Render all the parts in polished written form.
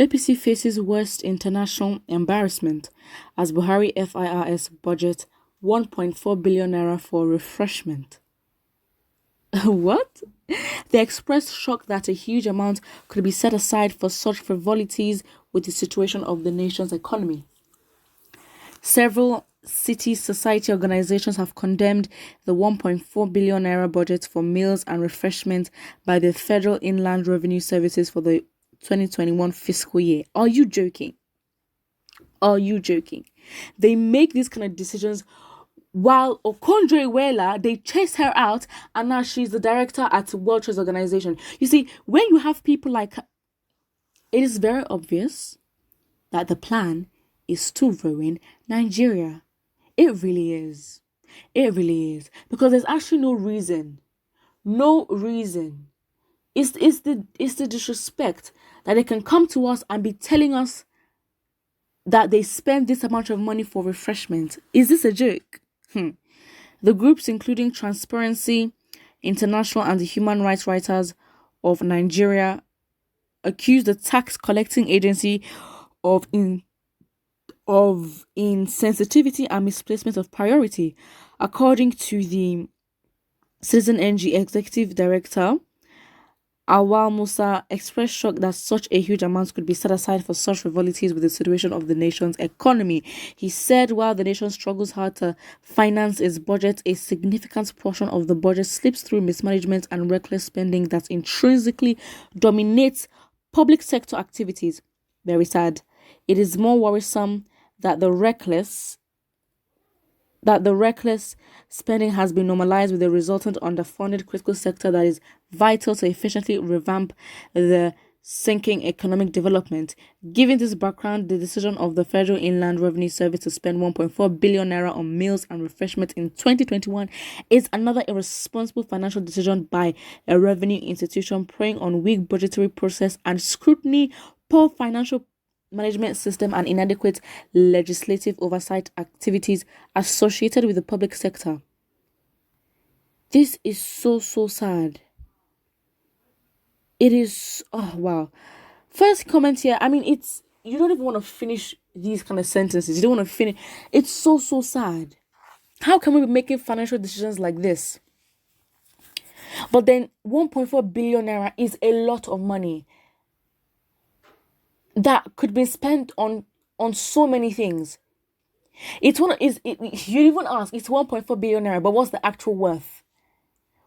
APC faces worst international embarrassment as Buhari FIRS budget 1.4 billion naira for refreshment. What? They expressed shock that a huge amount could be set aside for such frivolities with the situation of the nation's economy. Several city society organizations have condemned the 1.4 billion naira budget for meals and refreshment by the Federal Inland Revenue Services for the 2021 fiscal year. Are you joking? Are you joking? They make these kind of decisions while Okonjo-Iweala, they chase her out, and now she's the director at World Trade Organization. You see, when you have people like her, it is very obvious that the plan is to ruin Nigeria. It really is. It really is. Because there's actually no reason. No reason. It's the disrespect that they can come to us and be telling us that they spend this amount of money for refreshment. Is this a joke? The groups, including Transparency International and the Human Rights Writers of Nigeria, accused the tax collecting agency of insensitivity and misplacement of priority. According to the Citizen NG Executive Director, Awal Musa expressed shock that such a huge amount could be set aside for such frivolities with the situation of the nation's economy. He said while the nation struggles hard to finance its budget, a significant portion of the budget slips through mismanagement and reckless spending that intrinsically dominates public sector activities. Very sad. It is more worrisome that the reckless spending has been normalized with the resultant underfunded critical sector that is vital to efficiently revamp the sinking economic development. Given this background, the decision of the Federal Inland Revenue Service to spend 1.4 billion naira on meals and refreshment in 2021 is another irresponsible financial decision by a revenue institution preying on weak budgetary process and scrutiny, poor financial management system, and inadequate legislative oversight activities associated with the public sector. This is so sad. It is, oh wow. First comment here, I mean, it's, you don't even want to finish these kind of sentences. You don't want to finish. It's so sad. How can we be making financial decisions like this? But then 1.4 billion naira is a lot of money that could be spent on so many things. You even ask, it's 1.4 billion naira, but what's the actual worth?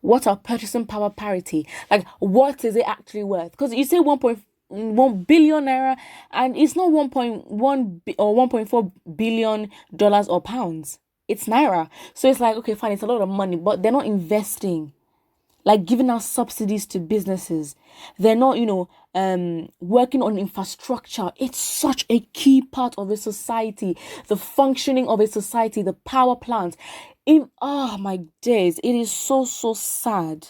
What are purchasing power parity? Like, what is it actually worth? Because you say 1.1 billion naira, and it's not 1.1 or 1.4 billion dollars or pounds. It's naira. So it's like, okay, fine, it's a lot of money, but they're not investing. Like giving out subsidies to businesses. They're not, working on infrastructure. It's such a key part of a society. The functioning of a society, the power plants. Oh my days, it is so sad.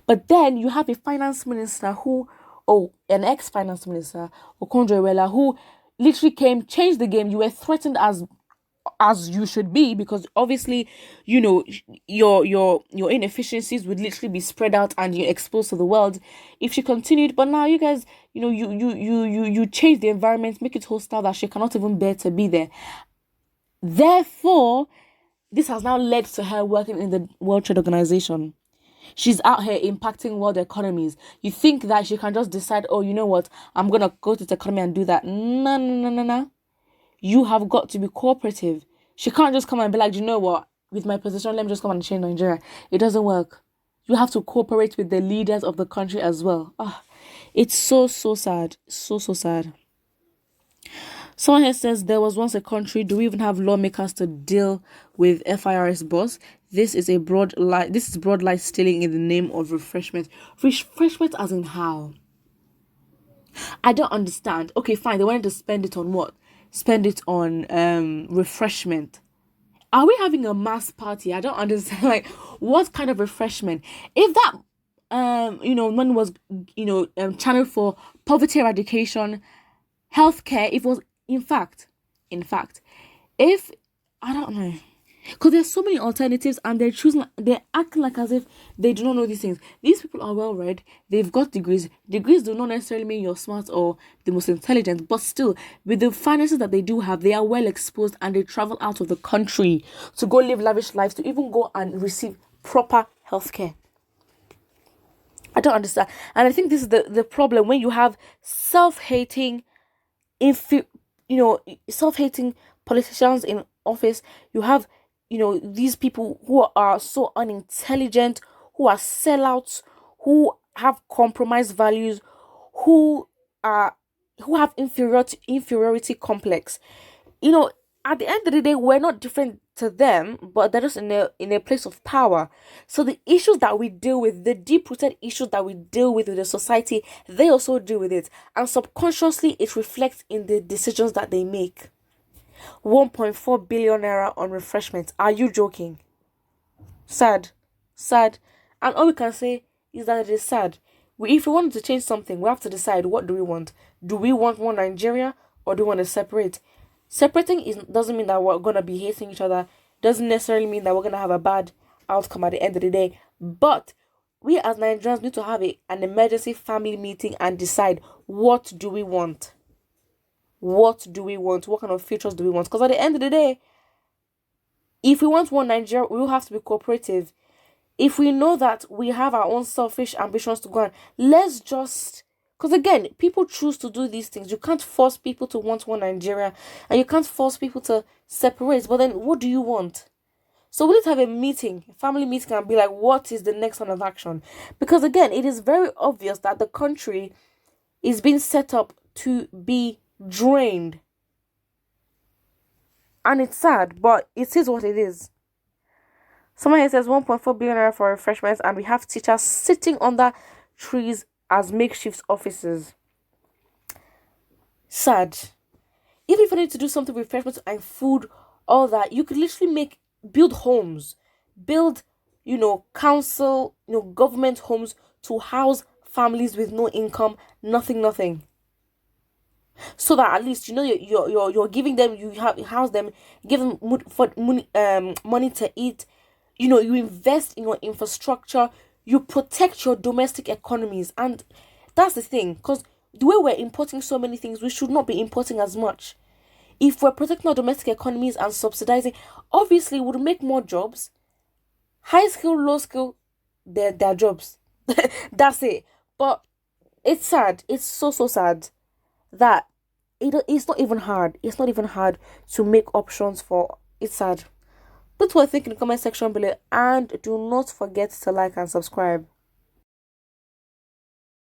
But then you have a finance minister an ex-finance minister, Okonjo-Iweala, who literally changed the game. You were threatened as you should be, because obviously, your inefficiencies would literally be spread out and you're exposed to the world if she continued. But now you guys, you change the environment, make it hostile that she cannot even bear to be there. Therefore, this has now led to her working in the World Trade Organization. She's out here impacting world economies. You think that she can just decide, oh, you know what, I'm going to go to the economy and do that. No. You have got to be cooperative. She can't just come and be like, you know what, with my position, let me just come and change Nigeria. It doesn't work. You have to cooperate with the leaders of the country as well. It's so sad. So sad. Someone here says, there was once a country. Do we even have lawmakers to deal with FIRS boss? This is broad light stealing in the name of refreshment. Refreshment as in how? I don't understand. Okay, fine. They wanted to spend it on what? Spend it on refreshment. Are we having a mass party? I don't understand. Like, what kind of refreshment? If that money was channeled for poverty eradication, healthcare, if it was in fact, if I don't know, Because there's so many alternatives and they're acting like as if they do not know these things. These people are well read, they've got degrees. Degrees do not necessarily mean you're smart or the most intelligent, but still, with the finances that they do have, they are well exposed and they travel out of the country to go live lavish lives, to even go and receive proper healthcare. I don't understand. And I think this is the problem when you have self-hating, self-hating politicians in office. You have these people who are so unintelligent, who are sellouts, who have compromised values, who are who have inferiority complex. At the end of the day, we're not different to them, but they're just in a place of power. So the issues that we deal with, the deep-rooted issues that we deal with the society, they also deal with it, and subconsciously it reflects in the decisions that they make. 1.4 billion naira on refreshment. Are you joking? Sad. And all we can say is that it is sad. If we want to change something, we have to decide, what do we want? Do we want one Nigeria, or do we want to separate? Separating doesn't mean that we're going to be hating each other. Doesn't necessarily mean that we're going to have a bad outcome at the end of the day. But we as Nigerians need to have an emergency family meeting and decide, what do we want? What do we want? What kind of futures do we want? Because at the end of the day, if we want one Nigeria, we will have to be cooperative. If we know that we have our own selfish ambitions to go on, let's just... Because again, people choose to do these things. You can't force people to want one Nigeria, and you can't force people to separate. But then, what do you want? So we need to have a family meeting, and be like, what is the next line of action? Because again, it is very obvious that the country is being set up to be drained. And it's sad, but it is what it is. Someone here says 1.4 billion for refreshments, and we have teachers sitting under trees as makeshift offices. Sad. Even if you need to do something with refreshments and food, all that, you could literally build homes, build, council, government homes to house families with no income, nothing. So that at least you're giving them, you house them, give them money to eat. You invest in your infrastructure. You protect your domestic economies. And that's the thing, because the way we're importing so many things, we should not be importing as much. If we're protecting our domestic economies and subsidizing, obviously it would make more jobs. High skill, low skill, they're jobs. That's it. But it's sad. It's so sad that it's not even hard. It's not even hard to make options for... It's sad. Put what you think in the comment section below, and do not forget to like and subscribe.